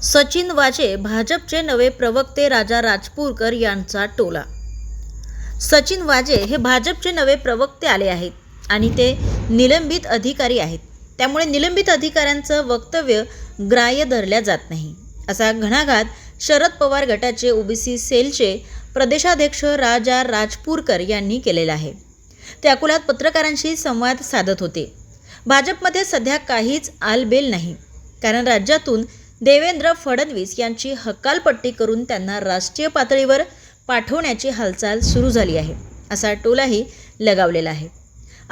सचिन वाझे भाजपचे नवे प्रवक्ते राजा राजपूरकर यांचा टोला। सचिन वाझे हे भाजपचे नवे प्रवक्ते आले आहेत आणि ते निलंबित अधिकारी आहेत, त्यामुळे निलंबित अधिकाऱ्यांचं वक्तव्य ग्राह्य धरल्या जात नाही, असा घणाघात शरद पवार गटाचे ओबीसी सेलचे प्रदेशाध्यक्ष राजा राजपूरकर यांनी केलेला आहे। ते अकोल्यात पत्रकारांशी संवाद साधत होते। भाजपमध्ये सध्या काहीच आलबेल नाही, कारण राज्यातून देवेंद्र फडणवीस यांची हकालपट्टी करून त्यांना राष्ट्रीय पातळीवर पाठवण्याची हालचाल सुरू झाली आहे, असा टोलाही लगावलेला आहे।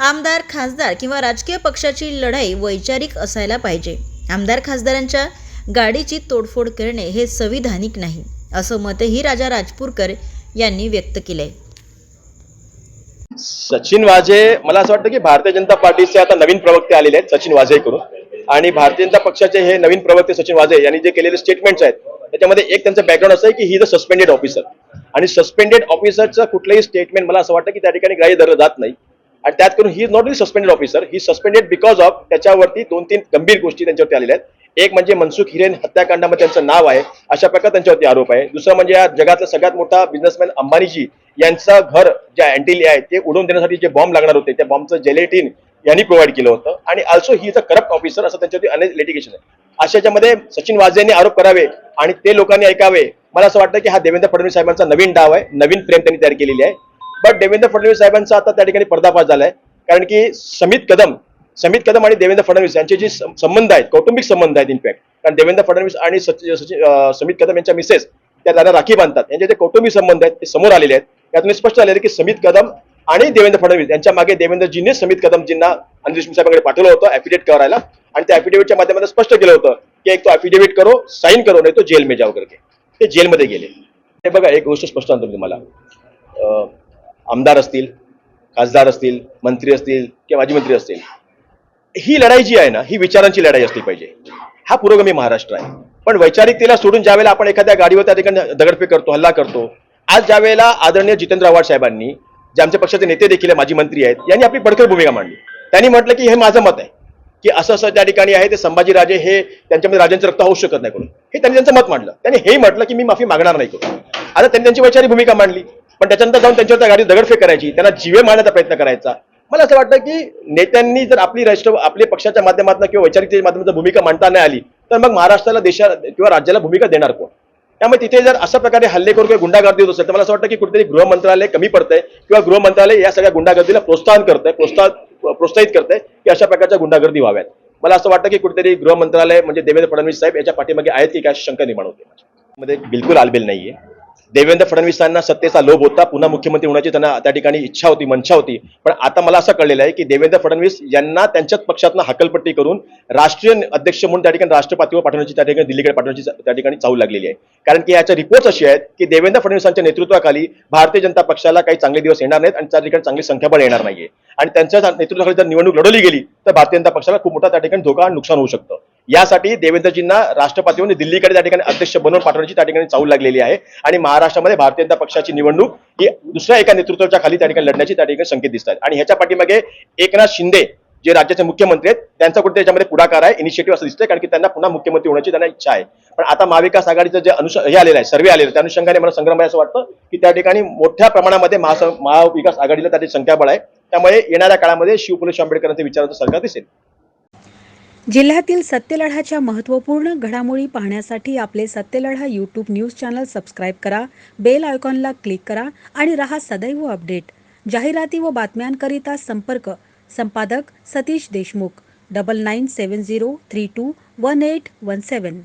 आमदार खासदार किंवा राजकीय पक्षाची लढाई वैचारिक असायला पाहिजे। आमदार खासदारांच्या गाडीची तोडफोड करणे हे संविधानिक नाही, असं मतही राजा राजपूरकर यांनी व्यक्त केलंय। सचिन वाझे, मला असं वाटतं की भारतीय जनता पार्टीचे आता नवीन प्रवक्ते आलेले आहेत सचिन वाझे करून, आणि भारतीय जनता पक्षाचे हे नवीन प्रवक्ते सचिन वाझे यांनी जे केलेले स्टेटमेंट्स आहेत त्याच्यामध्ये एक त्यांचं बॅकग्राऊंड असं आहे की he is a suspended officer, आणि सस्पेंडेड ऑफिसरचं कुठलंही स्टेटमेंट मला असं वाटतं की त्या ठिकाणी ग्राह्य धरलं जात नाही। आणि त्यात करून he is not only suspended officer, he suspended because of त्याच्यावरती 2-3 गंभीर गोष्टी त्यांच्यावरती आलेल्या आहेत। एक म्हणजे मनसुख हिरेन हत्याकांडामध्ये त्यांचं नाव आहे, अशा प्रकारे त्यांच्यावरती आरोप आहे। दुसरं म्हणजे या जगातला सगळ्यात मोठा बिझनेसमॅन अंबानीजी यांचं घर जे अँटिली आहे ते उडवून देण्यासाठी जे बॉम्ब लागणार होते त्या बॉम्बचं जेलेटिन यांनी प्रोव्हाइड केलं होतं, आणि also he is a corrupt officer, असं त्यांच्यावरती अनेक लिटिगेशन आहे। अशाच्यामध्ये सचिन वाझे यांनी आरोप करावे आणि ते लोकांनी ऐकावे। मला असं वाटतं की हा देवेंद्र फडणवीस साहेबांचा नवीन डाव आहे, नवीन फ्रेम त्यांनी तयार केलेली आहे। बट देवेंद्र फडणवीस साहेबांचा आता त्या ठिकाणी पर्दाफाश झालाय, कारण की समित कदम आणि देवेंद्र फडणवीस यांचे जे संबंध आहेत, कौटुंबिक संबंध आहेत इनफॅक्ट, कारण देवेंद्र फडणवीस आणि समित कदम यांच्या मिसेस त्या त्यांना राखी बांधतात, यांचे जे कौटुंबिक संबंध आहेत ते समोर आलेले आहेत। यातून स्पष्ट झालेलं की समित कदम आणि देवेंद्र फडणवीस यांच्या मागे देवेंद्रजींनी समित कदमजींना अनिल देशमुख साहेबांकडे पाठवलं होतं ऍफिडेविट करायला, आणि त्या ऍफिडेविटच्या माध्यमातून स्पष्ट केलं होतं की एक तो ऍफिडेविट करो, साइन करो, नाही तो जेल में जाओ करके। ते जेलमध्ये गेले। हे बघा, एक गोष्ट स्पष्ट सांगतो तुम्हाला, आमदार असतील, खासदार असतील, मंत्री असतील किंवा माजी मंत्री असतील, ही लढाई जी आहे ना, ही विचारांची लढाई असली पाहिजे। हा पुरोगामी महाराष्ट्र आहे, पण वैचारिकतेला सोडून ज्यावेळेला आपण एखाद्या गाडीवर त्या ठिकाणी दगडफेक करतो, हल्ला करतो, आज ज्यावेळेला आदरणीय जितेंद्र आव्हाड साहेबांनी, जे आमच्या पक्षाचे नेते देखील माजी मंत्री आहेत, यांनी आपली पडकर भूमिका मांडली। त्यांनी म्हटलं की हे माझं मत आहे की असं असं त्या ठिकाणी आहे, ते संभाजीराजे हे त्यांच्यामध्ये राजांचं रक्त होऊ शकत नाही करून, हे त्यांनी त्यांचं मत मांडलं। त्यांनी हे म्हटलं की मी माफी मागणार नाही करून। आता त्यांनी त्यांची वैचारिक भूमिका मांडली, पण त्याच्यानंतर जाऊन त्यांच्यावर त्या गाडीत दगडफेक करायची, त्यांना जीवे मारण्याचा प्रयत्न करायचा। मला असं वाटतं की नेत्यांनी जर आपल्या पक्षाच्या माध्यमातून किंवा वैचारिकतेच्या माध्यमातून भूमिका मांडता नाही आली, तर मग महाराष्ट्राला, देशाला किंवा राज्याला भूमिका देणार कोण? त्यामुळे तिथे जर अशा प्रकारे हल्ले करून किंवा गुंडागर्दी होत असेल तर मला असं वाटतं की कुठेतरी गृह मंत्रालय कमी पडतंय, किंवा गृह मंत्रालय या सगळ्या गुंडागर्दीला प्रोत्साहित करतंय की अशा प्रकारच्या गुंडागर्दी व्हाव्यात। मला असं वाटतं की कुठेतरी गृह मंत्रालय म्हणजे देवेंद्र फडणवीस साहेब याच्या पाठीमागे आहेत की काय, शंका निर्माण होते मध्ये। बिलकुल आलबेल नाहीये। देवेंद्र फडणवीसांना सत्तेचा लोभ होता, पुन्हा मुख्यमंत्री होण्याची त्यांना त्या ठिकाणी इच्छा होती, मंशा होती, पण आता मला असं कळलेलं आहे की देवेंद्र फडणवीस यांना त्यांच्याच पक्षातून हकलपट्टी करून राष्ट्रीय अध्यक्ष म्हणून त्या ठिकाणी राष्ट्रपातीवर पाठवण्याची, त्या ठिकाणी दिल्लीकडे पाठवण्याची त्या ठिकाणी चाहूल लागलेली आहे। कारण की याच्या रिपोर्ट्स असे आहेत की देवेंद्र फडणवीसांच्या नेतृत्वाखाली भारतीय जनता पक्षाला काही चांगले दिवस येणार नाहीत आणि त्या ठिकाणी चांगली संख्याबळ येणार नाहीये, आणि त्यांच्या नेतृत्वाखाली जर निवडणूक लढवली गेली तर भारतीय जनता पक्षाला खूप मोठा त्या ठिकाणी धोका आणि नुकसान होऊ शकतं। यासाठी देवेंद्रजींना राष्ट्रपतीवर दिल्लीकडे त्या ठिकाणी अध्यक्ष बनवून पाठवण्याची त्या ठिकाणी चाहूल लागलेली आहे, आणि महाराष्ट्रामध्ये भारतीय जनता पक्षाची निवडणूक ही दुसऱ्या एका नेतृत्वाच्या खाली त्या ठिकाणी लढण्याची त्या ठिकाणी संकेत दिसत आहेत। आणि ह्याच्या पाठीमागे एकनाथ शिंदे जे राज्याचे मुख्यमंत्री आहेत त्यांचा कुठे त्याच्यामध्ये पुढाकार आहे, इनिशिएटिव्ह असं दिसतंय, कारण की त्यांना पुन्हा मुख्यमंत्री होण्याची त्यांना इच्छा आहे। पण आता महाविकास आघाडीचं जे हे आलेलं आहे, सर्वे आलेलं आहे, त्या अनुषंगाने मला संग्राम असं वाटतं की त्या ठिकाणी मोठ्या प्रमाणामध्ये महाविकास आघाडीला त्याचे संख्याबळ आहे, त्यामुळे येणाऱ्या काळामध्ये शिवपुलेश आंबेडकरांचे विचाराचं सरकार दिसेल। जिल्ह्यातील सत्यलढाच्या महत्त्वपूर्ण घडामोडी पाहण्यासाठी आपले Satyaladha YouTube news channel subscribe करा, बेल आयकॉनला क्लिक करा आणि रहा सदैव अपडेट। जाहिराती व बातम्यांकरिता संपादक सतीश देशमुख 9970321817।